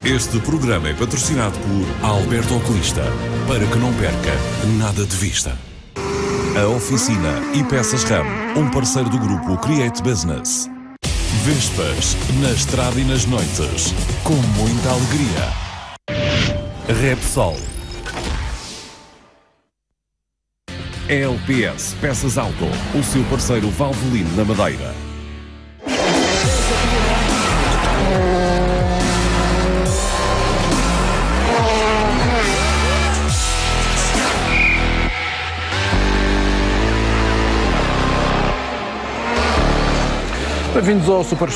Este programa é patrocinado por Alberto Oculista, para que não perca nada de vista. A Oficina e Peças RAM, um parceiro do grupo Create Business. Vespas, na estrada e nas noites, com muita alegria. Repsol. LPS Peças Auto, o seu parceiro Valvoline na Madeira. Bem-vindos ao super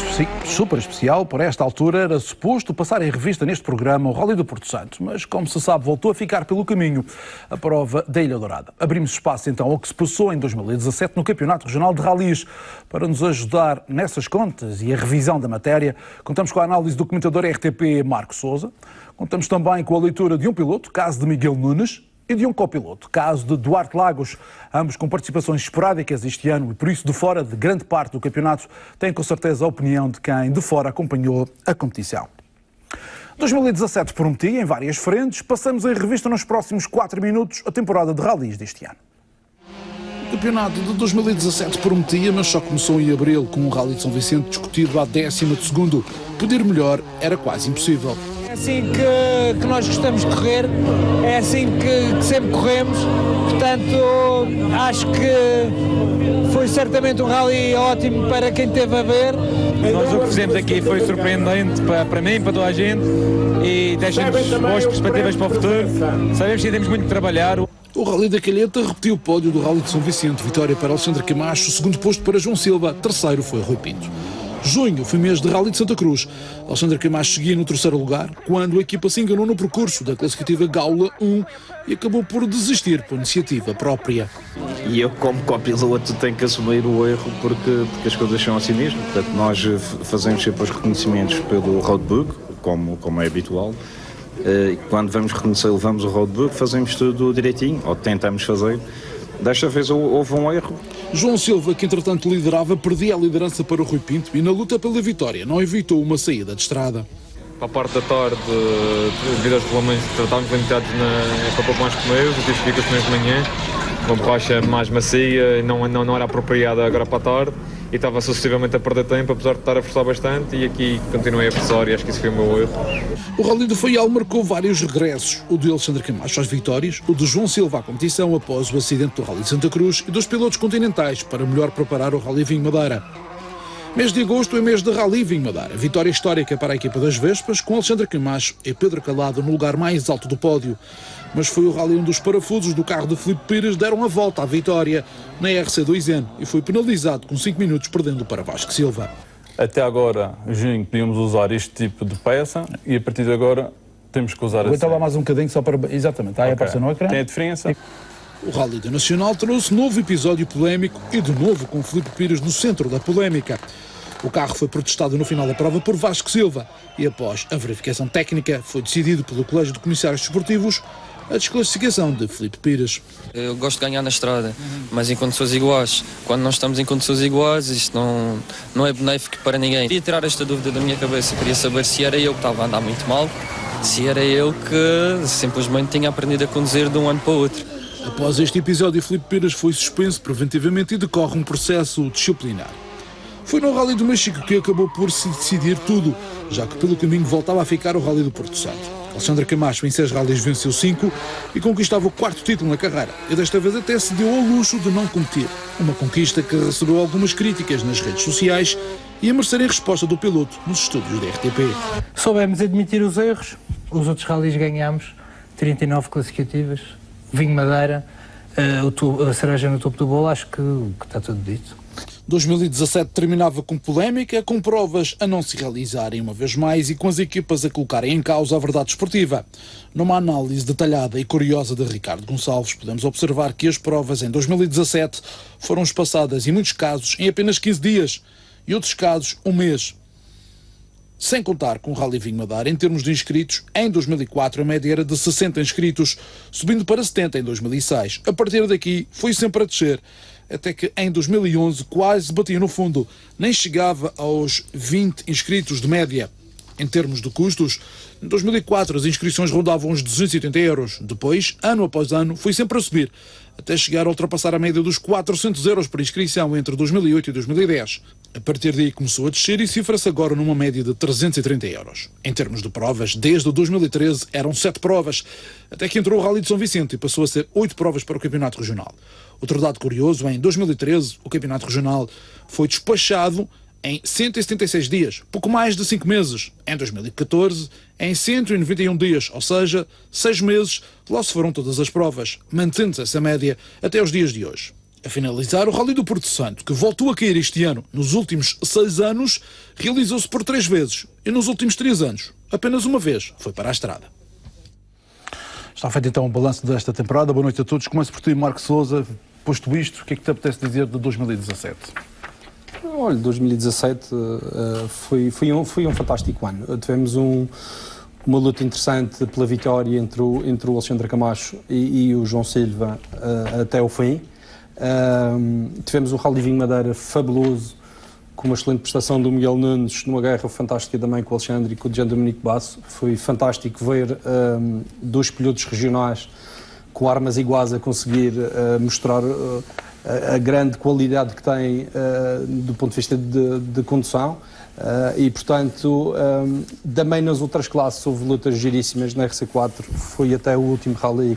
especial. Por esta altura era suposto passar em revista neste programa o Rally do Porto Santo, mas como se sabe voltou a ficar pelo caminho a prova da Ilha Dourada. Abrimos espaço então ao que se passou em 2017 no Campeonato Regional de Rallys. Para nos ajudar nessas contas e a revisão da matéria, contamos com a análise do comentador RTP Marco Sousa, contamos também com a leitura de um piloto, caso de Miguel Nunes, e de um copiloto, caso de Duarte Lagos, ambos com participações esporádicas este ano e por isso de fora de grande parte do campeonato têm com certeza a opinião de quem de fora acompanhou a competição. 2017 prometia em várias frentes, passamos em revista nos próximos 4 minutos a temporada de rallies deste ano. O campeonato de 2017 prometia, mas só começou em abril com o Rally de São Vicente discutido à 12º. Poder melhor era quase impossível. É assim que nós gostamos de correr, é assim que sempre corremos, portanto acho que foi certamente um rally ótimo para quem esteve a ver. Nós o que fizemos aqui foi surpreendente para mim, para toda a gente e deixa-nos boas perspectivas para o futuro. Sabemos que temos muito que trabalhar. O Rally da Calheta repetiu o pódio do Rally de São Vicente, vitória para Alexandre Camacho, segundo posto para João Silva, terceiro foi Rui Pinto. Junho foi mês de Rally de Santa Cruz. Alexandre Camacho seguia no terceiro lugar, quando a equipa se enganou no percurso da classificativa Gaula 1 e acabou por desistir por iniciativa própria. E eu, como copiloto, tenho que assumir o erro porque as coisas são assim mesmo. Portanto, nós fazemos sempre os reconhecimentos pelo roadbook, como é habitual. E quando vamos reconhecer, levamos o roadbook, fazemos tudo direitinho, ou tentamos fazer. Desta vez houve um erro. João Silva, que entretanto liderava, perdia a liderança para o Rui Pinto e na luta pela vitória não evitou uma saída de estrada. Para a parte da tarde, devido aos regulamentos, estávamos limitados para pouco mais pneus, eu tive que vir com os pneus de manhã, uma borracha mais macia, não era apropriada agora para a tarde e estava sucessivamente a perder tempo, apesar de estar a forçar bastante e aqui continuei a forçar e acho que isso foi o meu erro. O Rally do Faial marcou vários regressos, o de Alexandre Camacho às vitórias, o de João Silva à competição após o acidente do Rally de Santa Cruz e dos pilotos continentais para melhor preparar o Rally Vinho Madeira. Mês de agosto é mês de Rally Vinho Madeira, vitória histórica para a equipa das Vespas, com Alexandre Camacho e Pedro Calado no lugar mais alto do pódio. Mas foi o Rally onde os parafusos do carro de Filipe Pires deram a volta à vitória na RC2N e foi penalizado com 5 minutos perdendo para Vasco Silva. Até agora, junho, podíamos usar este tipo de peça e a partir de agora temos que usar assim. Aguenta lá mais um bocadinho só para... Exatamente, está aí a aparecer no ecrã. Tem a diferença. O Rally do Nacional trouxe novo episódio polémico e de novo com Filipe Pires no centro da polémica. O carro foi protestado no final da prova por Vasco Silva e após a verificação técnica foi decidido pelo Colégio de Comissários Desportivos a desclassificação de Filipe Pires. Eu gosto de ganhar na estrada, mas em condições iguais. Quando nós estamos em condições iguais, isto não é benéfico para ninguém. Queria tirar esta dúvida da minha cabeça, queria saber se era eu que estava a andar muito mal, se era eu que simplesmente tinha aprendido a conduzir de um ano para o outro. Após este episódio, Filipe Pires foi suspenso preventivamente e decorre um processo disciplinar. Foi no Rally do México que acabou por se decidir tudo, já que pelo caminho voltava a ficar o Rally do Porto Santo. Alexandre Camacho em 6 rallies venceu 5 e conquistava o 4º título na carreira. E desta vez até se deu ao luxo de não competir. Uma conquista que recebeu algumas críticas nas redes sociais e a merecer em resposta do piloto nos estúdios da RTP. Soubemos admitir os erros, os outros rallies ganhámos, 39 classificativas, Vinho Madeira, a cereja no topo do bolo, acho que está tudo dito. 2017 terminava com polémica, com provas a não se realizarem uma vez mais e com as equipas a colocarem em causa a verdade esportiva. Numa análise detalhada e curiosa de Ricardo Gonçalves, podemos observar que as provas em 2017 foram espaçadas, em muitos casos, em apenas 15 dias e outros casos, um mês. Sem contar com o Rally Vinho Madeira, em termos de inscritos, em 2004 a média era de 60 inscritos, subindo para 70 em 2006. A partir daqui foi sempre a descer, até que em 2011 quase batia no fundo, nem chegava aos 20 inscritos de média. Em termos de custos, em 2004 as inscrições rondavam os 280 euros. Depois, ano após ano, foi sempre a subir, até chegar a ultrapassar a média dos 400 euros por inscrição entre 2008 e 2010. A partir daí começou a descer e cifra-se agora numa média de 330 euros. Em termos de provas, desde 2013 eram 7 provas, até que entrou o Rally de São Vicente e passou a ser 8 provas para o Campeonato Regional. Outro dado curioso, em 2013 o Campeonato Regional foi despachado em 176 dias, pouco mais de 5 meses. Em 2014, em 191 dias, ou seja, 6 meses, lá se foram todas as provas, mantendo-se essa média até os dias de hoje. A finalizar, o Rally do Porto Santo, que voltou a cair este ano, nos últimos 6 anos, realizou-se por 3 vezes, e nos últimos 3 anos, apenas uma vez, foi para a estrada. Está feito então o balanço desta temporada. Boa noite a todos. Começo por ti, Marco Sousa. Posto isto, o que é que te apetece dizer de 2017? Olha, 2017 foi um fantástico ano. Tivemos uma luta interessante pela vitória entre o Alexandre Camacho e o João Silva até o fim. Tivemos o Rally Vinho Madeira fabuloso, com uma excelente prestação do Miguel Nunes, numa guerra fantástica também com o Alexandre e com o Jean Dominique Basso. Foi fantástico ver 2 pilotos regionais com armas iguais a conseguir mostrar a grande qualidade que têm do ponto de vista de condução e, portanto, também nas outras classes houve lutas giríssimas. Na RC4 foi até o último rally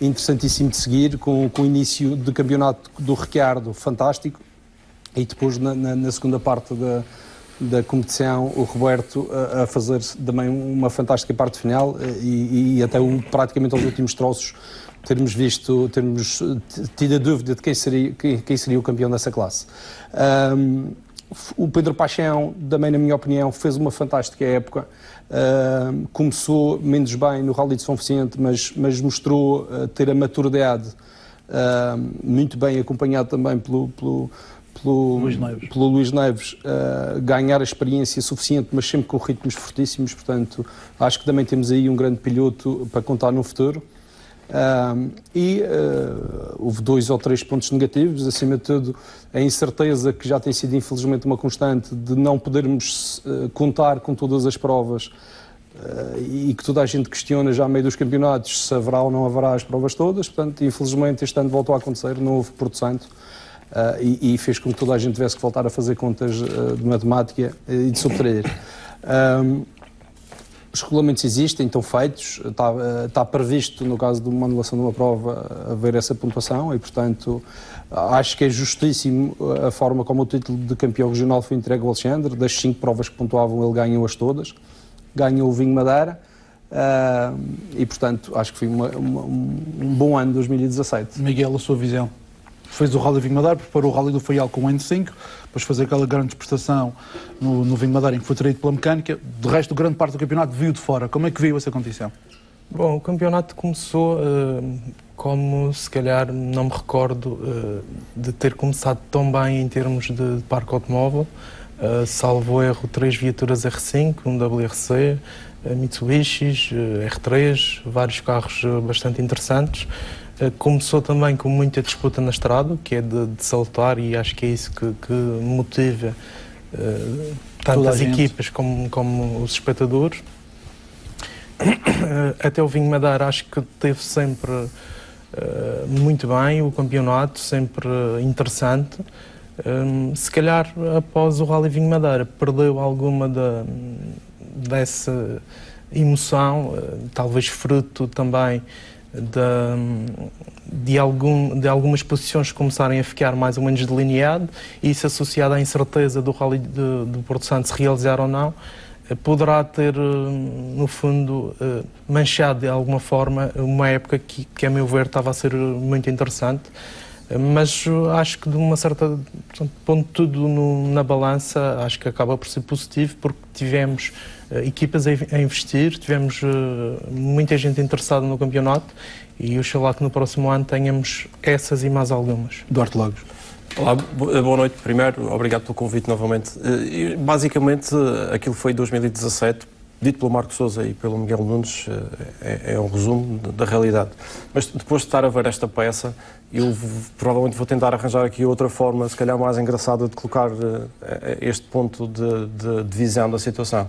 interessantíssimo de seguir, com o início do campeonato do Ricciardo fantástico e depois na segunda parte da competição o Roberto a fazer também uma fantástica parte final e até praticamente aos últimos troços termos tido a dúvida de quem seria o campeão dessa classe. O Pedro Paixão, também na minha opinião, fez uma fantástica época. Começou menos bem no Rally de São Vicente, mas mostrou ter a maturidade muito bem acompanhado também pelo Luís Neves, ganhar a experiência suficiente, mas sempre com ritmos fortíssimos. Portanto, acho que também temos aí um grande piloto para contar no futuro. Houve 2 ou 3 pontos negativos, acima de tudo a incerteza que já tem sido infelizmente uma constante de não podermos contar com todas as provas e que toda a gente questiona já a meio dos campeonatos se haverá ou não haverá as provas todas. Portanto, infelizmente este ano voltou a acontecer, não houve Porto Santo e fez com que toda a gente tivesse que voltar a fazer contas de matemática e de subtrair. Os regulamentos existem, estão feitos, está previsto, no caso de uma anulação de uma prova, haver essa pontuação e, portanto, acho que é justíssimo a forma como o título de campeão regional foi entregue ao Alexandre. Das 5 provas que pontuavam, ele ganhou-as todas, ganhou o Vinho Madeira e, portanto, acho que foi um bom ano de 2017. Miguel, a sua visão? Fez o Rally Vinho Madeira, preparou o Rally do Faial com o N5, depois fazer aquela grande prestação no Vinho Madeira em que foi traído pela mecânica. De resto, grande parte do campeonato viu de fora. Como é que viu essa competição? Bom, o campeonato começou como, se calhar, não me recordo de ter começado tão bem em termos de parque automóvel. Salvo erro, 3 viaturas R5, um WRC, Mitsubishis, R3, vários carros bastante interessantes. Começou também com muita disputa na estrada, que é de saltar, e acho que é isso que motiva tanto as equipas como os espectadores. Até o Vinho Madeira acho que teve sempre muito bem o campeonato, sempre interessante. Se calhar após o Rally Vinho Madeira perdeu alguma dessa emoção, talvez fruto também de algumas posições começarem a ficar mais ou menos delineado, e isso associado à incerteza do Rally de Porto Santo se realizar ou não, poderá ter, no fundo, manchado de alguma forma uma época que a meu ver estava a ser muito interessante. Mas acho que de uma certa ponto tudo na balança, acho que acaba por ser positivo, porque tivemos equipas a investir, tivemos muita gente interessada no campeonato e oxalá que no próximo ano tenhamos essas e mais algumas. Duarte Lagos. Olá, boa noite. Primeiro, obrigado pelo convite novamente. Basicamente, aquilo foi 2017, dito pelo Marco Sousa e pelo Miguel Nunes é um resumo da realidade. Mas depois de estar a ver esta peça, eu provavelmente vou tentar arranjar aqui outra forma, se calhar mais engraçada, de colocar este ponto de visão da situação.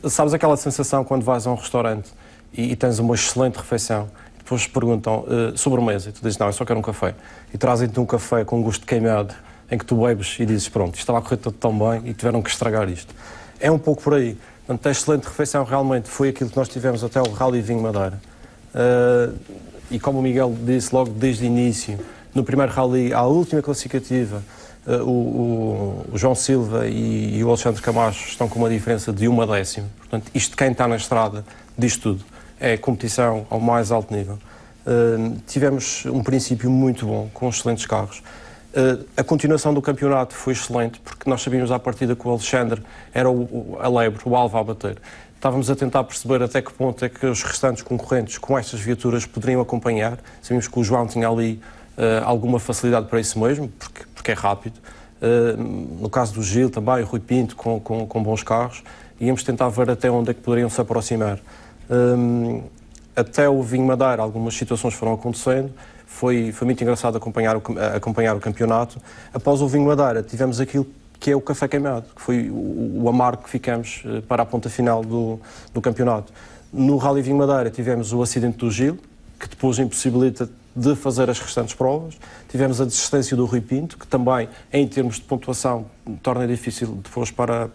Sabes aquela sensação quando vais a um restaurante e tens uma excelente refeição, e depois perguntam sobremesa, e tu dizes, não, eu só quero um café, e trazem-te um café com gosto de queimado, em que tu bebes e dizes, pronto, isto estava a correr tudo tão bem e tiveram que estragar isto. É um pouco por aí. Portanto, a excelente refeição realmente foi aquilo que nós tivemos até o Rally Vinho Madeira. E como o Miguel disse logo desde o início, no primeiro Rally, à última classificativa, o João Silva e o Alexandre Camacho estão com uma diferença de 1/10. Portanto, isto quem está na estrada diz tudo. É competição ao mais alto nível. Tivemos um princípio muito bom, com excelentes carros. A continuação do campeonato foi excelente, porque nós sabíamos à partida que o Alexandre era a lebre, o alvo a bater. Estávamos a tentar perceber até que ponto é que os restantes concorrentes com estas viaturas poderiam acompanhar. Sabíamos que o João tinha ali alguma facilidade para isso mesmo, porque é rápido. No caso do Gil também, o Rui Pinto com bons carros. Íamos tentar ver até onde é que poderiam se aproximar. Até o Vinho Madeira, algumas situações foram acontecendo. Foi muito engraçado acompanhar o campeonato. Após o Vinho Madeira, tivemos aquilo que é o café queimado, que foi o amargo que ficamos para a ponta final do campeonato. No Rally Vinho Madeira tivemos o acidente do Gil, que depois impossibilita de fazer as restantes provas. Tivemos a desistência do Rui Pinto, que também, em termos de pontuação, torna difícil depois para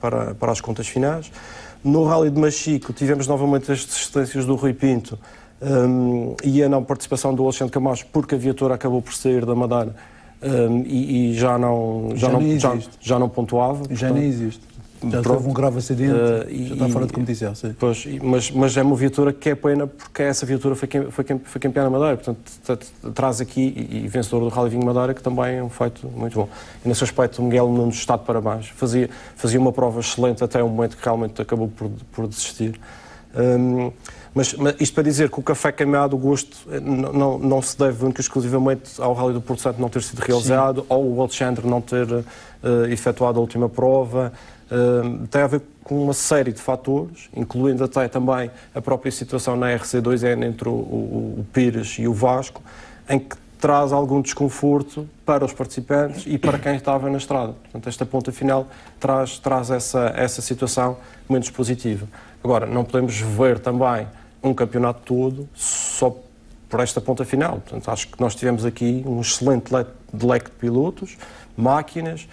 as contas finais. No Rally de Machico tivemos novamente as desistências do Rui Pinto, e a não participação do Alexandre Camacho, porque a viatura acabou por sair da Madeira e já não pontuava. Já nem existe. Já houve um grave acidente, já está fora de competição. Sim. Pois, mas é uma viatura que é pena, porque essa viatura foi campeã na Madeira, portanto traz aqui, e vencedor do Rally Vinho Madeira, que também é um feito muito bom. E nesse aspecto o Miguel Nunes está de parabéns, fazia uma prova excelente até o momento que realmente acabou por desistir. Mas isto para dizer que o café queimado, o gosto, não se deve única e exclusivamente ao Rally do Porto Santo não ter sido realizado, sim, ou o Alexandre não ter efetuado a última prova. Tem a ver com uma série de fatores, incluindo até também a própria situação na RC2N entre o Pires e o Vasco, em que traz algum desconforto para os participantes e para quem estava na estrada. Portanto, esta ponta final traz essa situação menos positiva. Agora, não podemos ver também um campeonato todo só por esta ponta final. Portanto, acho que nós tivemos aqui um excelente leque de pilotos, máquinas,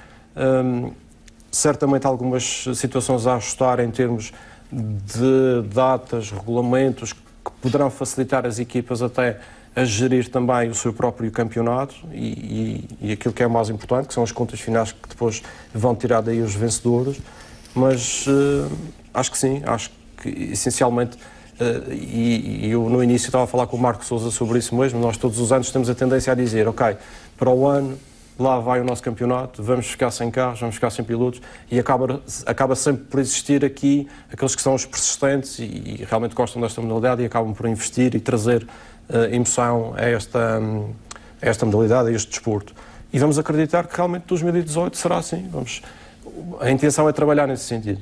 certamente algumas situações a ajustar em termos de datas, regulamentos, que poderão facilitar as equipas até a gerir também o seu próprio campeonato e aquilo que é o mais importante, que são as contas finais que depois vão tirar daí os vencedores. Mas acho que sim, acho que essencialmente, e eu no início estava a falar com o Marco Sousa sobre isso mesmo, nós todos os anos temos a tendência a dizer, ok, para o ano lá vai o nosso campeonato, vamos ficar sem carros, vamos ficar sem pilotos, e acaba sempre por existir aqui aqueles que são os persistentes e realmente gostam desta modalidade e acabam por investir e trazer emoção a esta modalidade, a este desporto. E vamos acreditar que realmente 2018 será assim. A intenção é trabalhar nesse sentido.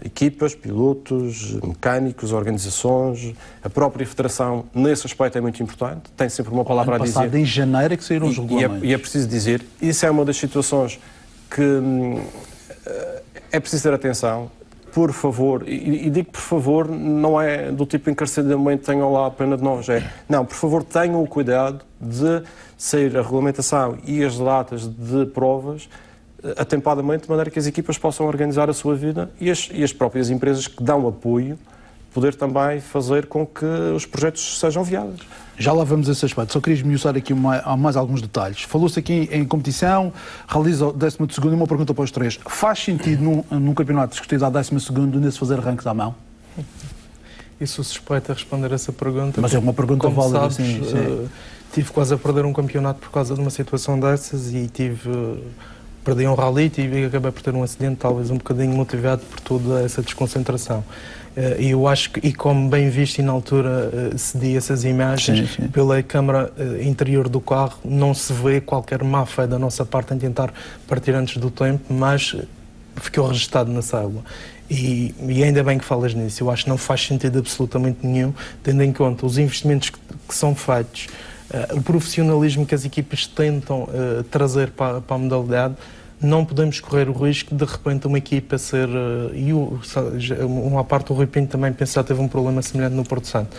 Equipas, pilotos, mecânicos, organizações, a própria federação, nesse aspecto é muito importante, tem sempre uma palavra a dizer. Passado em janeiro é que saíram os regulamentos. E é preciso dizer, isso é uma das situações que é preciso ter atenção, por favor, e digo por favor, não é do tipo encarceramento, tenham lá a pena de nós, não, por favor tenham o cuidado de sair a regulamentação e as datas de provas atempadamente, de maneira que as equipas possam organizar a sua vida e as próprias empresas que dão apoio poder também fazer com que os projetos sejam viáveis. Já lá vamos a esse aspecto, só queria esmiuçar aqui mais alguns detalhes. Falou-se aqui em competição, realiza o 12º e uma pergunta para os três. Faz sentido num campeonato discutido à 12º nesse fazer arranques à mão? Eu sou suspeito a responder essa pergunta. Mas é uma pergunta válida, sabes, sim. Tive quase a perder um campeonato por causa de uma situação dessas e perdi um rally e acabei por ter um acidente, talvez um bocadinho motivado por toda essa desconcentração. E eu acho que, e como bem visto e na altura cedi essas imagens, sim. Pela câmara interior do carro não se vê qualquer má fé da nossa parte em tentar partir antes do tempo, mas ficou registado na célula. E ainda bem que falas nisso. Eu acho que não faz sentido absolutamente nenhum, tendo em conta os investimentos que são feitos, o profissionalismo que as equipas tentam trazer para a modalidade. Não podemos correr o risco de repente uma equipa ser... uma parte do Rui Pinto também penso que já teve um problema semelhante no Porto Santo.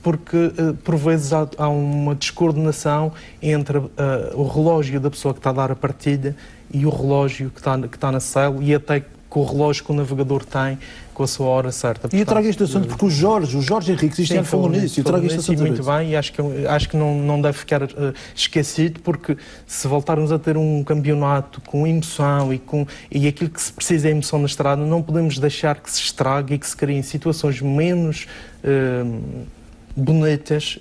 Porque por vezes há uma descoordenação entre o relógio da pessoa que está a dar a partilha e o relógio que está na célula, e até com o relógio que o navegador tem com a sua hora certa. Portanto, e eu trago este assunto porque o Jorge Henrique este ano falou nisso, e eu trago este assunto muito bem, e acho que não deve ficar esquecido, porque se voltarmos a ter um campeonato com emoção e aquilo que se precisa é emoção na estrada, não podemos deixar que se estrague e que se criem situações menos bonitas,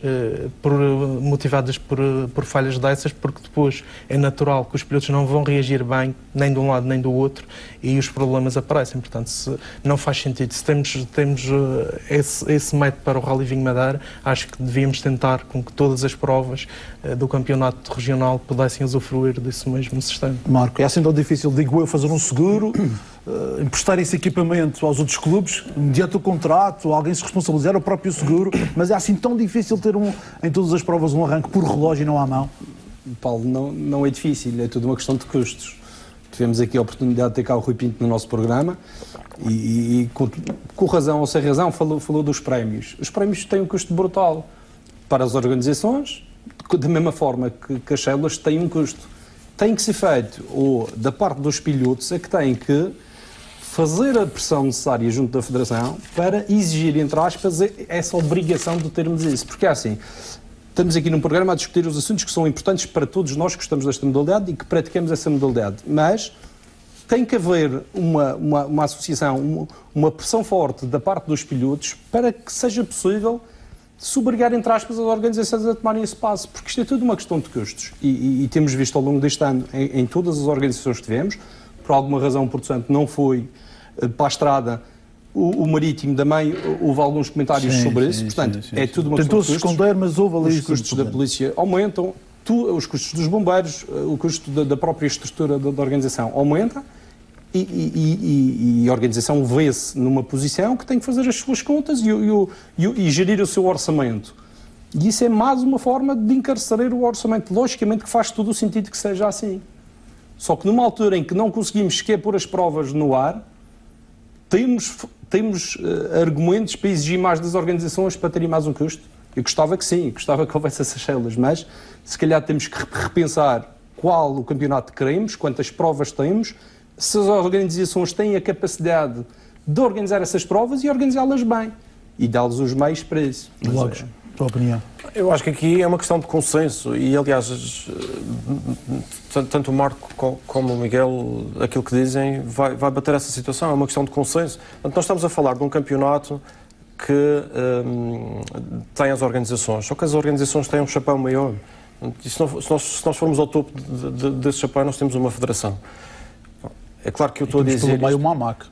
motivadas por falhas dessas, porque depois é natural que os pilotos não vão reagir bem, nem de um lado nem do outro, e os problemas aparecem. Portanto, não faz sentido. Se temos esse método para o Rally Vinho Madeira, acho que devíamos tentar com que todas as provas do campeonato regional pudessem usufruir desse mesmo sistema. Marco, é assim tão difícil, digo eu, fazer um seguro, emprestar esse equipamento aos outros clubes, mediante o contrato, alguém se responsabilizar, o próprio seguro, mas é assim tão difícil ter em todas as provas um arranque por relógio e não à mão? Paulo, não é difícil, é tudo uma questão de custos. Tivemos aqui a oportunidade de ter cá o Rui Pinto no nosso programa e com razão ou sem razão, falou dos prémios. Os prémios têm um custo brutal para as organizações, da mesma forma que as células têm um custo. Tem que ser feito, ou da parte dos pilotos, é que têm que fazer a pressão necessária junto da Federação para exigir, entre aspas, essa obrigação de termos isso. Porque é assim, estamos aqui num programa a discutir os assuntos que são importantes para todos nós que gostamos desta modalidade e que praticamos essa modalidade, mas tem que haver uma associação, uma pressão forte da parte dos pilotos para que seja possível se obrigar, entre aspas, as organizações a tomarem esse passo, porque isto é tudo uma questão de custos. E temos visto ao longo deste ano, em todas as organizações que tivemos, por alguma razão o Porto Santo não foi para a estrada, o Marítimo também, houve alguns comentários sobre isso, portanto, é tudo uma questão de custos. Tentou-se esconder, mas houve ali... Os custos da polícia aumentam, os custos dos bombeiros, o custo da própria estrutura da organização aumenta, e a organização vê-se numa posição que tem que fazer as suas contas e gerir o seu orçamento. E isso é mais uma forma de encarcerar o orçamento. Logicamente que faz todo o sentido que seja assim. Só que numa altura em que não conseguimos sequer pôr as provas no ar, temos argumentos para exigir mais das organizações para terem mais um custo. Eu gostava que sim, gostava que houvesse essas células, mas se calhar temos que repensar qual o campeonato que queremos, quantas provas temos, se as organizações têm a capacidade de organizar essas provas e organizá-las bem e dar-lhes os meios para isso. Logo, tua opinião? Eu acho que aqui é uma questão de consenso e, aliás, tanto o Marco como o Miguel, aquilo que dizem, vai bater essa situação, é uma questão de consenso. Portanto, nós estamos a falar de um campeonato que tem as organizações, só que as organizações têm um chapéu maior. E se nós formos ao topo desse chapéu, nós temos uma federação. É claro que eu estou a dizer... pelo meio uma AMAC.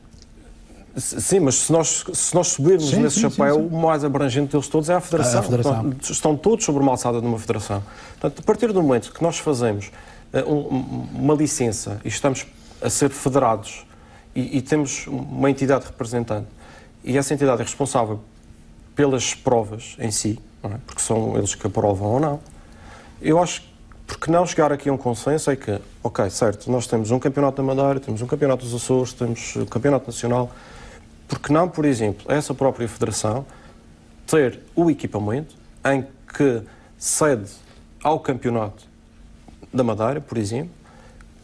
Sim, mas se nós subirmos nesse chapéu, o mais abrangente deles todos é a Federação. Estão todos sobre uma alçada de uma Federação. Portanto, a partir do momento que nós fazemos uma licença e estamos a ser federados e temos uma entidade representante, e essa entidade é responsável pelas provas em si, não é? Porque são eles que aprovam ou não, eu acho que porque não chegar aqui a um consenso é que, ok, certo, nós temos um campeonato da Madeira, temos um campeonato dos Açores, temos um campeonato nacional, porque não, por exemplo, essa própria federação ter o equipamento em que cede ao campeonato da Madeira, por exemplo,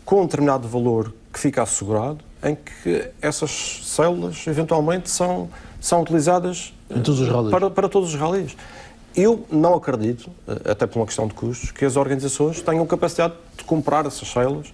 com um determinado valor que fica assegurado, em que essas células eventualmente são utilizadas para todos os ralis. Eu não acredito, até por uma questão de custos, que as organizações tenham capacidade de comprar essas células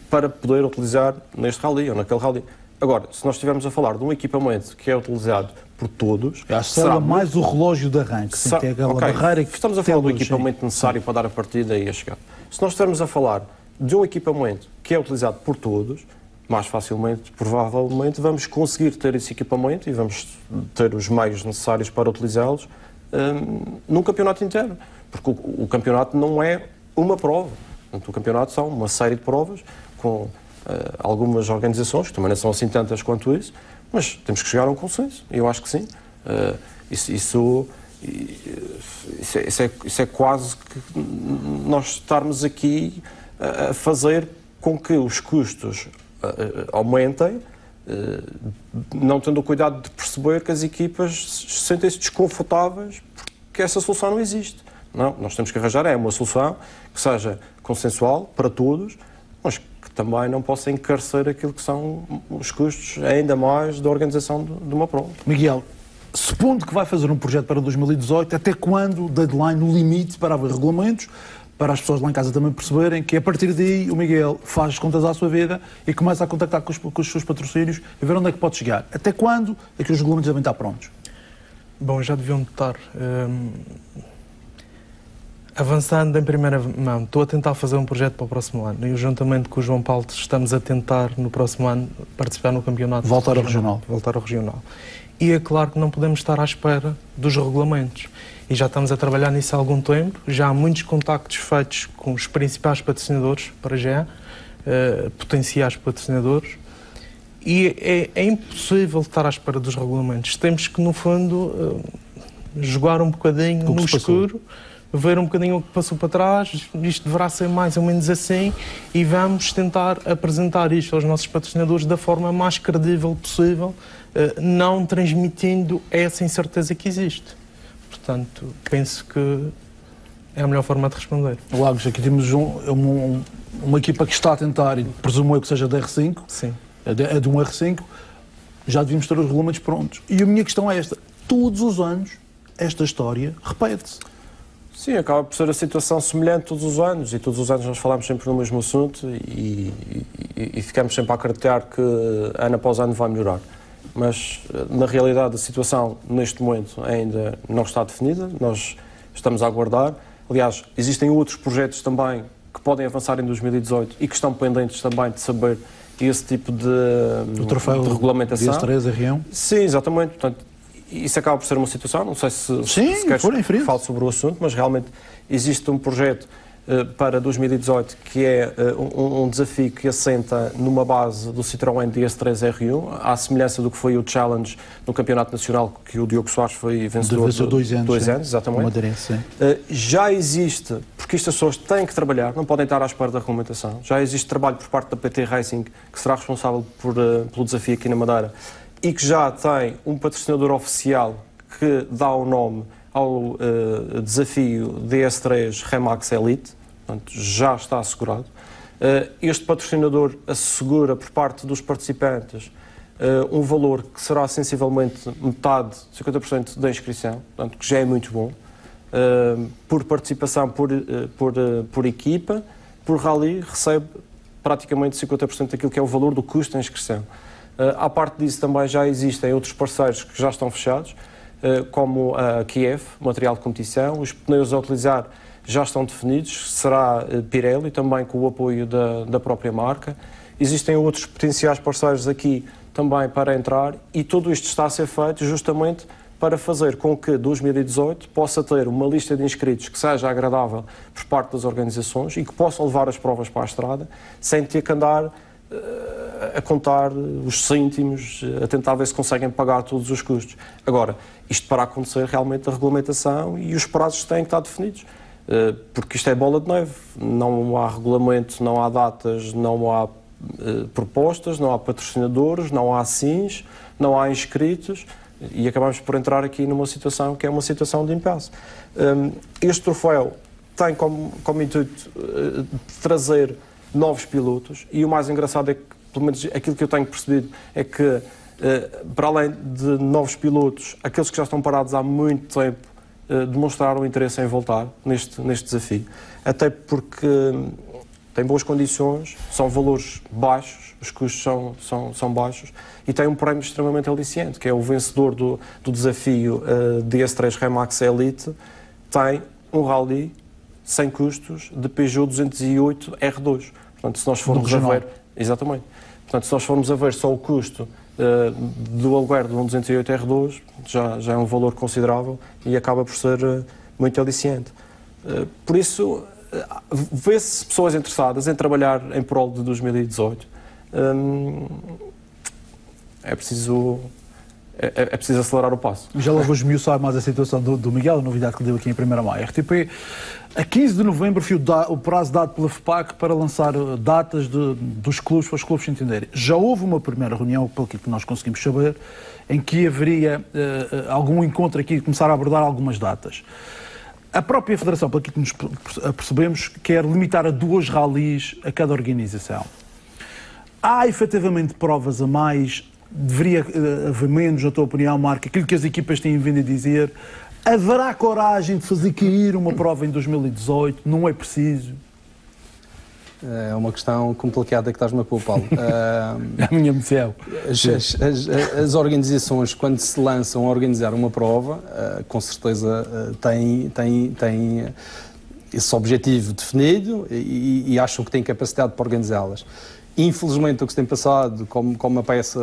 para poder utilizar neste rally ou naquele rally. Agora, se nós estivermos a falar de um equipamento que é utilizado por todos... A célula mais o relógio de arranque, tem que ter aquela barreira que... Estamos a falar do equipamento necessário para dar a partida e a chegar. Se nós estivermos a falar de um equipamento que é utilizado por todos, mais facilmente, provavelmente, vamos conseguir ter esse equipamento e vamos ter os meios necessários para utilizá-los num campeonato inteiro, porque o campeonato não é uma prova, portanto, o campeonato são uma série de provas com algumas organizações, que também não são assim tantas quanto isso, mas temos que chegar a um consenso, e eu acho que sim. Isso é quase que nós estarmos aqui a fazer com que os custos aumentem, não tendo o cuidado de perceber que as equipas sentem-se desconfortáveis porque essa solução não existe. Não, nós temos que arranjar uma solução que seja consensual para todos, mas que também não possa encarecer aquilo que são os custos ainda mais da organização de uma prova. Miguel, supondo que vai fazer um projeto para 2018, até quando o deadline, o limite para haver regulamentos, para as pessoas lá em casa também perceberem que a partir daí o Miguel faz contas à sua vida e começa a contactar com os seus patrocínios e ver onde é que pode chegar. Até quando é que os regulamentos devem estar prontos? Bom, já deviam estar. Avançando em primeira mão, estou a tentar fazer um projeto para o próximo ano e juntamente com o João Paulo estamos a tentar no próximo ano participar no campeonato. Voltar ao regional. E é claro que não podemos estar à espera dos regulamentos. E já estamos a trabalhar nisso há algum tempo, já há muitos contactos feitos com os principais patrocinadores, para já, potenciais patrocinadores, e é impossível estar à espera dos regulamentos. Temos que, no fundo, jogar um bocadinho no escuro, ver um bocadinho o que passou para trás, isto deverá ser mais ou menos assim, e vamos tentar apresentar isto aos nossos patrocinadores da forma mais credível possível, não transmitindo essa incerteza que existe. Portanto, penso que é a melhor forma de responder. Lagos, aqui temos uma equipa que está a tentar, e presumo eu que seja da R5, sim. É de um R5, já devíamos ter os regulamentos prontos. E a minha questão é esta, todos os anos esta história repete-se. Sim, acaba por ser a situação semelhante todos os anos, e todos os anos nós falamos sempre no mesmo assunto e ficamos sempre a acreditar que ano após ano vai melhorar. Mas, na realidade, a situação, neste momento, ainda não está definida, nós estamos a aguardar. Aliás, existem outros projetos também que podem avançar em 2018 e que estão pendentes também de saber esse tipo de regulamentação. O troféu DS3 R1? Sim, exatamente. Portanto, isso acaba por ser uma situação, não sei se queres que fale sobre o assunto, mas realmente existe um projeto para 2018 que é um desafio que assenta numa base do Citroën DS3 R1, à semelhança do que foi o Challenge no Campeonato Nacional, que o Diogo Soares foi vencedor de 2 anos, exatamente. Madeirense, já existe, porque estas pessoas têm que trabalhar, não podem estar à espera da regulamentação, já existe trabalho por parte da PT Racing, que será responsável pelo desafio aqui na Madeira, e que já tem um patrocinador oficial que dá o nome ao desafio DS3 Remax Elite, portanto, já está assegurado. Este patrocinador assegura por parte dos participantes um valor que será sensivelmente metade, 50% da inscrição, portanto, que já é muito bom, por participação por equipa, por rally, recebe praticamente 50% daquilo que é o valor do custo da inscrição. À parte disso, também já existem outros parceiros que já estão fechados, como a Kiev, material de competição. Os pneus a utilizar já estão definidos, será Pirelli, também com o apoio da própria marca. Existem outros potenciais parceiros aqui também para entrar, e tudo isto está a ser feito justamente para fazer com que 2018 possa ter uma lista de inscritos que seja agradável por parte das organizações e que possam levar as provas para a estrada sem ter que andar a contar os cêntimos, a tentar ver se conseguem pagar todos os custos. Agora, isto para acontecer realmente a regulamentação e os prazos têm que estar definidos, porque isto é bola de neve, não há regulamento, não há datas, não há propostas, não há patrocinadores, não há sims, não há inscritos, e acabamos por entrar aqui numa situação que é uma situação de impasse. Este troféu tem como intuito trazer novos pilotos, e o mais engraçado é que, pelo menos aquilo que eu tenho percebido, é que para além de novos pilotos, aqueles que já estão parados há muito tempo demonstraram interesse em voltar neste desafio, até porque tem boas condições, são valores baixos, os custos são baixos, e tem um prémio extremamente aliciente, que é o vencedor do desafio DS3 Remax Elite, tem um rally sem custos de Peugeot 208 R2. Portanto, se nós formos a ver... Exatamente. Portanto, se nós formos a ver só o custo do aluguer de um 208 R2, já é um valor considerável e acaba por ser muito aliciente. Por isso, vê-se pessoas interessadas em trabalhar em prol de 2018. é preciso acelerar o passo. Já logo esmiuçar mais a situação do Miguel, a novidade que deu aqui em primeira mão. A RTP, a 15 de novembro, foi o prazo dado pela FPAC para lançar datas dos clubes, para os clubes se entenderem. Já houve uma primeira reunião, pelo que nós conseguimos saber, em que haveria algum encontro aqui, começar a abordar algumas datas. A própria Federação, pelo que nos percebemos, quer limitar a 2 ralis a cada organização. Há efetivamente provas a mais? Deveria haver menos, na tua opinião, Marco? Aquilo que as equipas têm vindo a dizer, haverá coragem de fazer cair uma prova em 2018? Não é preciso? É uma questão complicada que estás-me a pôr, Paulo. A minha emoção. As organizações, quando se lançam a organizar uma prova, com certeza têm esse objetivo definido e acham que têm capacidade para organizá-las. Infelizmente, o que se tem passado, como a peça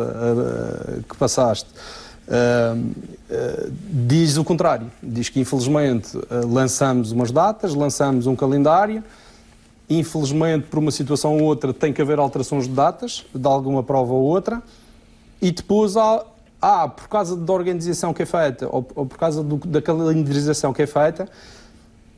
que passaste, diz o contrário. Diz que, infelizmente, lançamos umas datas, lançamos um calendário. Infelizmente, por uma situação ou outra, tem que haver alterações de datas, de alguma prova ou outra. E depois por causa da organização que é feita, ou por causa da calendarização que é feita,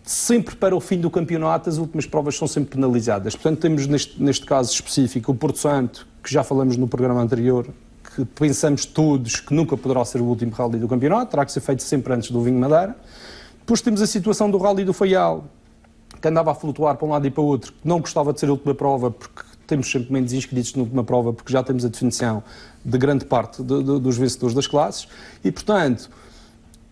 sempre para o fim do campeonato, as últimas provas são sempre penalizadas. Portanto, temos neste caso específico o Porto Santo, que já falamos no programa anterior, que pensamos todos que nunca poderá ser o último rally do campeonato, terá que ser feito sempre antes do Vinho Madeira. Depois temos a situação do Rally do Faial, que andava a flutuar para um lado e para o outro, que não gostava de ser a última prova, porque temos sempre menos inscritos na última prova, porque já temos a definição de grande parte dos vencedores das classes. E, portanto,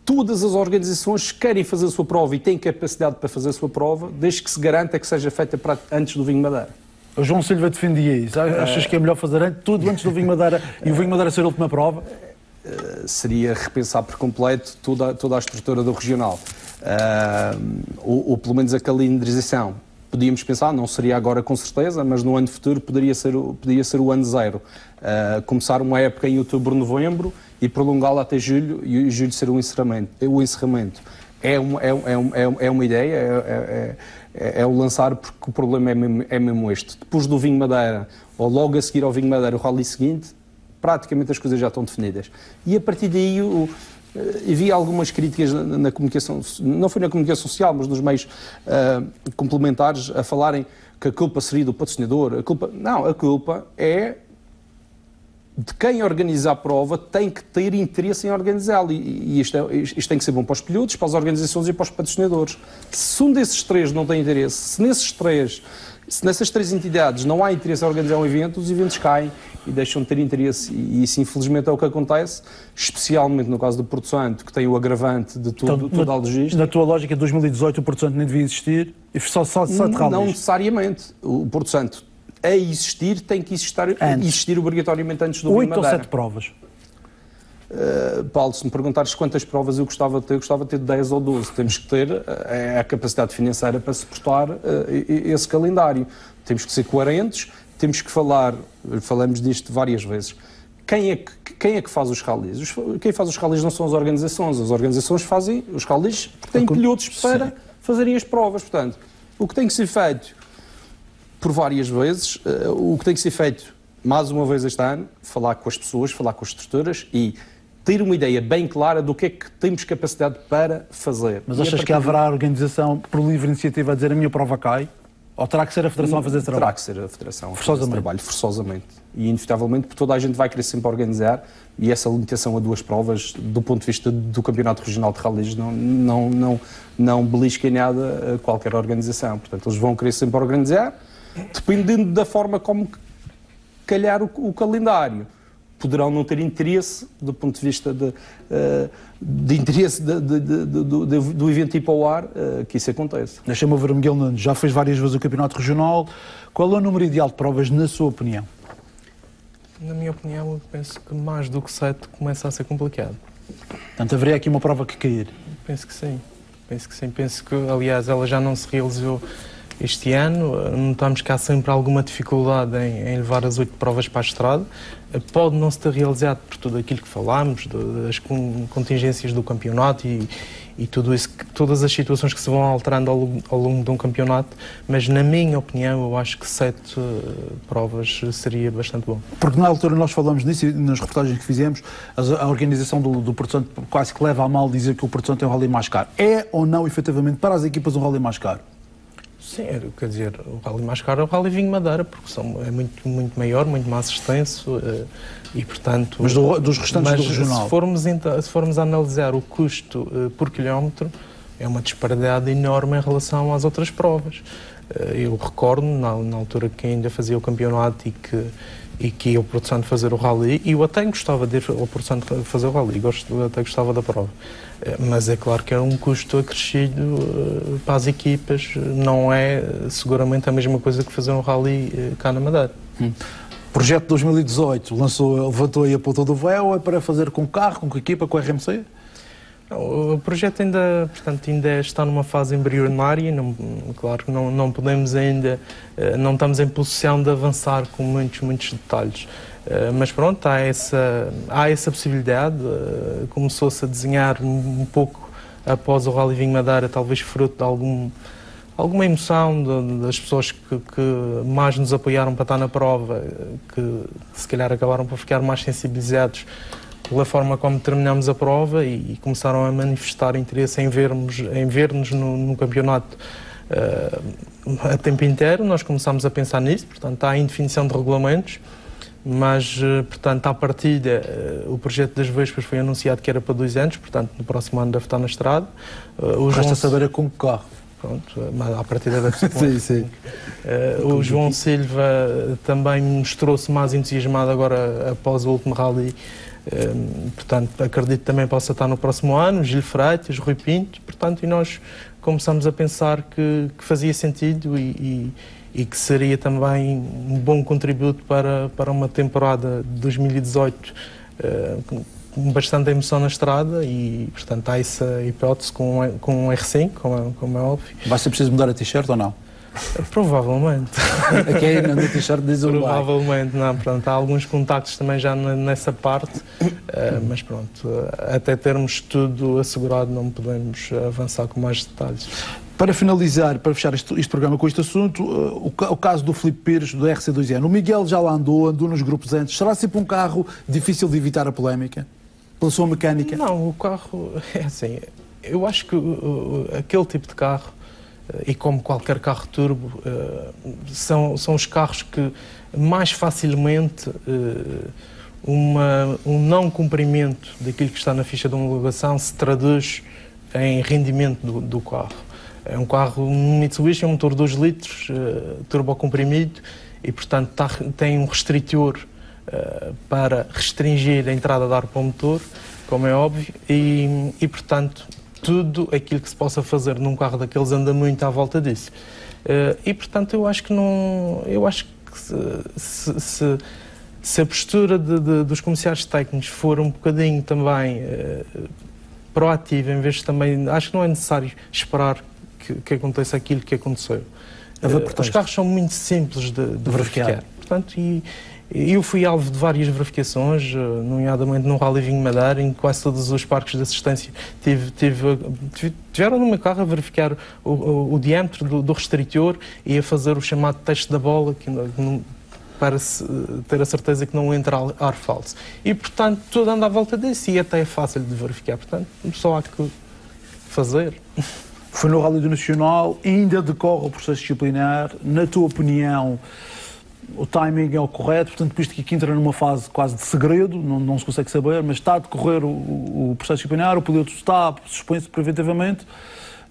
todas as organizações querem fazer a sua prova e têm capacidade para fazer a sua prova, desde que se garanta que seja feita antes do Vinho Madeira. O João Silva defendia isso. Achas que é melhor fazer tudo antes do Vinho Madeira e o Vinho Madeira ser a última prova? Seria repensar por completo toda a estrutura do regional. Ou pelo menos a calendarização. Podíamos pensar, não seria agora com certeza, mas no ano futuro podia ser o ano zero. Começar uma época em outubro, novembro e prolongá-la até julho e julho ser o encerramento. É uma ideia, é o lançar, porque o problema é mesmo este. Depois do Vinho Madeira, ou logo a seguir ao Vinho Madeira, o rally seguinte, praticamente as coisas já estão definidas. E a partir daí havia algumas críticas na comunicação, não foi na comunicação social, mas nos meios complementares, a falarem que a culpa seria do patrocinador. A culpa é de quem organiza a prova, tem que ter interesse em organizá-la. E isto tem que ser bom para os pilotos, para as organizações e para os patrocinadores. Se um desses três não tem interesse, se nessas três entidades não há interesse em organizar um evento, os eventos caem e deixam de ter interesse. E isso, infelizmente, é o que acontece, especialmente no caso do Porto Santo, que tem o agravante de toda a logística. Na tua lógica, de 2018 o Porto Santo nem devia existir? E só de rallies? Não necessariamente. O Porto Santo, a existir, tem que existir obrigatoriamente antes do Vinho Madeira. 8 ou 7 provas? Paulo, se me perguntares quantas provas eu gostava de ter 10 ou 12. Temos que ter a capacidade financeira para suportar esse calendário. Temos que ser coerentes, temos que falamos disto várias vezes. Quem é que faz os rallies? Quem faz os rallies não são as organizações fazem os rallies porque têm pilotos para fazerem as provas. Portanto, o que tem que ser feito por várias vezes, o que tem que ser feito mais uma vez este ano, falar com as pessoas, falar com as estruturas e ter uma ideia bem clara do que é que temos capacidade para fazer. Mas achas que haverá organização por livre iniciativa a dizer a minha prova cai? Ou terá que ser a Federação a fazer esse trabalho? Terá que ser a Federação a fazer esse trabalho, forçosamente. E inevitavelmente, porque toda a gente vai querer sempre organizar e essa limitação a 2 provas, do ponto de vista do Campeonato Regional de Rallies, não belisca em nada qualquer organização. Portanto, eles vão querer sempre organizar, dependendo da forma como calhar o calendário. Poderão não ter interesse do ponto de vista de interesse do evento ir para o ar, que isso acontece. Deixa-me ouvir o Miguel Nunes, já fez várias vezes o Campeonato Regional. Qual é o número ideal de provas, na sua opinião? Na minha opinião, eu penso que mais do que 7 começa a ser complicado. Portanto, haveria aqui uma prova que cair? Penso que sim. Penso que, aliás, ela já não se realizou este ano. Notamos que há sempre alguma dificuldade em levar as 8 provas para a estrada. Pode não se ter realizado por tudo aquilo que falámos, das contingências do campeonato e tudo isso, todas as situações que se vão alterando ao longo de um campeonato, mas na minha opinião eu acho que 7 provas seria bastante bom. Porque na altura nós falamos nisso e nas reportagens que fizemos, a organização do Porto Santo quase que leva a mal dizer que o Porto Santo é um rally mais caro. É ou não, efetivamente, para as equipas um rally mais caro? Sim, quer dizer, o rally mais caro é o Rally Vinho Madeira, porque é muito maior, muito mais extenso e, portanto... Mas dos restantes do regional? Se formos a analisar o custo por quilómetro, é uma disparidade enorme em relação às outras provas. Eu recordo, na altura que ainda fazia o campeonato e que ia ao Porto Santo fazer o rally, e eu até gostava de ir ao Porto Santo fazer o rally, até gostava da prova. Mas é claro que é um custo acrescido para as equipas, não é seguramente a mesma coisa que fazer um rally cá na Madeira. Projeto 2018 levantou aí a ponta do véu, é para fazer com carro, com equipa, com a RMC? O projeto ainda está numa fase embrionária, claro que não podemos ainda, não estamos em posição de avançar com muitos detalhes. Mas pronto, há essa possibilidade. Começou-se a desenhar um pouco após o Rally Vinho Madeira, talvez fruto de alguma emoção das pessoas que mais nos apoiaram para estar na prova, que se calhar acabaram por ficar mais sensibilizados pela forma como terminamos a prova e começaram a manifestar interesse em ver-nos no campeonato a tempo inteiro. Nós começámos a pensar nisso, portanto há a indefinição de regulamentos, mas, portanto, à partida, o projeto das Vespas foi anunciado que era para 2 anos, portanto, no próximo ano deve estar na estrada. Resta saber a com que carro. Pronto, mas à partida deve ser com sim. O João Silva também mostrou-se mais entusiasmado agora após o último rally. Portanto, acredito que também possa estar no próximo ano, Gil Freitas, Rui Pinto, portanto, e nós começamos a pensar que fazia sentido e que seria também um bom contributo para uma temporada de 2018 com bastante emoção na estrada e, portanto, há essa hipótese com um R5, como é óbvio. Vai ser preciso mudar a t-shirt ou não? Provavelmente. Aqui é na t-shirt diz o Provavelmente não, pronto, há alguns contactos também já nessa parte, mas pronto, até termos tudo assegurado não podemos avançar com mais detalhes. Para finalizar, para fechar este programa com este assunto, o caso do Filipe Pires, do RC2N. O Miguel já lá andou nos grupos antes. Será sempre um carro difícil de evitar a polémica? Pela sua mecânica? Não, o carro, é assim, eu acho que aquele tipo de carro, e como qualquer carro turbo, são os carros que mais facilmente um não cumprimento daquilo que está na ficha de homologação se traduz em rendimento do carro. É um carro, um Mitsubishi, um motor de 2 litros, turbo comprimido, e portanto tem um restritor para restringir a entrada de ar para o motor, como é óbvio, e portanto tudo aquilo que se possa fazer num carro daqueles anda muito à volta disso. E portanto eu acho que se a postura dos comerciais técnicos for um bocadinho também proativa, em vez de também, acho que não é necessário esperar que aconteça aquilo que aconteceu. Os carros são muito simples de verificar. Portanto, eu fui alvo de verificações, nomeadamente no Rally Vinho Madeira, em quase todos os parques de assistência tiveram no meu carro a verificar o diâmetro do restritor e a fazer o chamado teste da bola, para ter a certeza que não entra ar falso. E, portanto, tudo anda à volta disso e até é fácil de verificar. Portanto, só há que fazer. Foi no Rally do Nacional, ainda decorre o processo disciplinar. Na tua opinião, o timing é o correto? Portanto, visto que aqui entra numa fase quase de segredo, não se consegue saber, mas está a decorrer o processo disciplinar, o piloto está suspenso preventivamente.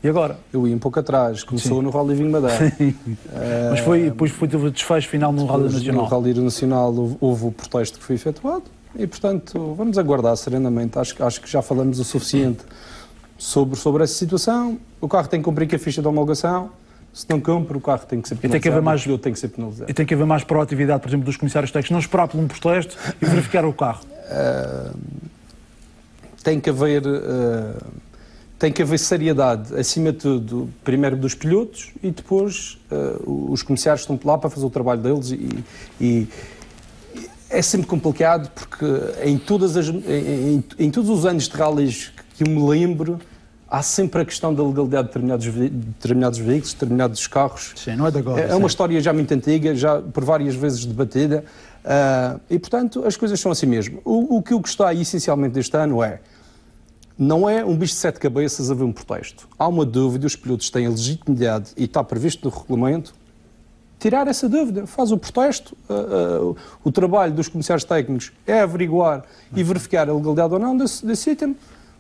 E agora? Eu ia um pouco atrás, começou no Rally Vinho Madeira. Mas depois foi o desfecho final no Rally Nacional. No Rally Nacional houve o protesto que foi efetuado e, portanto, vamos aguardar serenamente. Acho que já falamos o suficiente sobre essa situação. O carro tem que cumprir com a ficha de homologação. Se não cumpre, o carro tem que ser penalizado. Tem que ser penalizado. E tem que haver mais proatividade, por exemplo, dos comissários técnicos, não esperar por um protesto e verificar o carro. Tem que tem que haver seriedade, acima de tudo, primeiro dos pilotos e depois os comissários estão lá para fazer o trabalho deles e é sempre complicado porque em todos os anos de rallies que eu me lembro, há sempre a questão da legalidade de determinados veículos, de determinados carros. Sim, não é de agora. É uma história já muito antiga, já por várias vezes debatida, e portanto as coisas são assim mesmo. O que eu gostei essencialmente deste ano não é um bicho de 7 cabeças a ver um protesto. Há uma dúvida, os pilotos têm a legitimidade e está previsto no regulamento, tirar essa dúvida, faz o protesto, o trabalho dos comissários técnicos é averiguar e verificar a legalidade ou não desse item.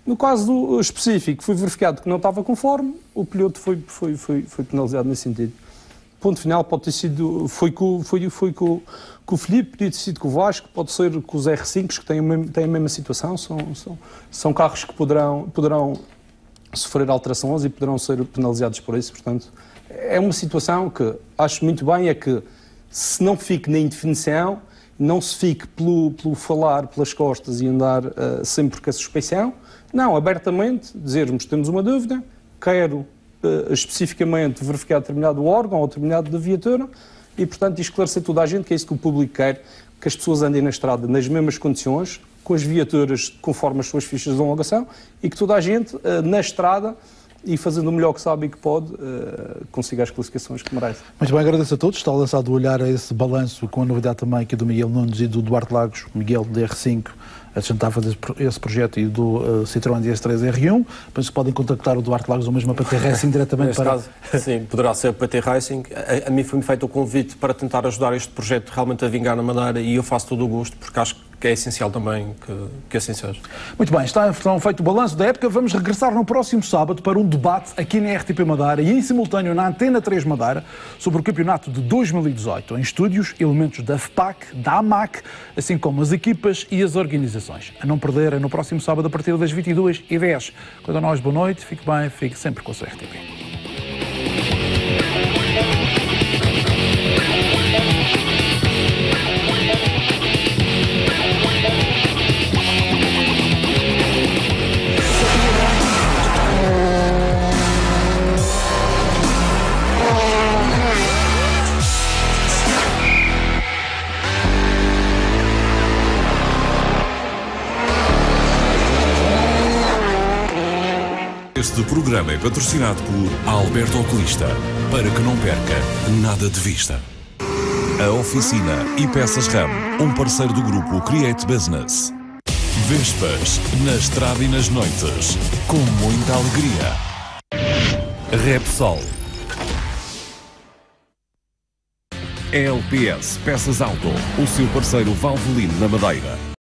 No caso específico, foi verificado que não estava conforme, o piloto foi penalizado nesse sentido. Ponto final, pode ter sido, foi com o Filipe, podia ter sido com o Vasco, pode ser com os R5 que têm a mesma situação, são carros que poderão sofrer alterações e poderão ser penalizados por isso, portanto, é uma situação que acho muito bem, é que se não fique na indefinição, não se fique pelo falar pelas costas e andar sempre com a suspeição, não, abertamente, dizermos temos uma dúvida, quero especificamente verificar determinado órgão ou determinado viatura e, portanto, esclarecer toda a gente que é isso que o público quer, que as pessoas andem na estrada nas mesmas condições, com as viaturas conforme as suas fichas de homologação e que toda a gente na estrada e fazendo o melhor que sabe e que pode, consiga as classificações que merece. Muito bem, agradeço a todos. Está lançado o olhar a esse balanço com a novidade também aqui do Miguel Nunes e do Duarte Lagos, Miguel de R5, a tentar fazer esse projeto e do Citroën DS3 R1. Penso que podem contactar o Duarte Lagos ou mesmo a PT Racing diretamente para... Caso, sim, poderá ser a PT Racing. A mim foi-me feito o convite para tentar ajudar este projeto realmente a vingar na Madeira e eu faço todo o gosto porque acho que é essencial também que assim seja. Muito bem, está feito o balanço da época. Vamos regressar no próximo sábado para um debate aqui na RTP Madeira e em simultâneo na Antena 3 Madeira sobre o campeonato de 2018. Em estúdios, elementos da FPAC, da AMAC, assim como as equipas e as organizações. A não perder é no próximo sábado a partir das 22h10. Quanto a nós, boa noite, fique bem, fique sempre com a sua RTP. Este programa é patrocinado por Alberto Oculista, para que não perca nada de vista. A Oficina e Peças RAM, um parceiro do grupo Create Business. Vespas, na estrada e nas noites, com muita alegria. Repsol. LPS Peças Auto, o seu parceiro Valvoline na Madeira.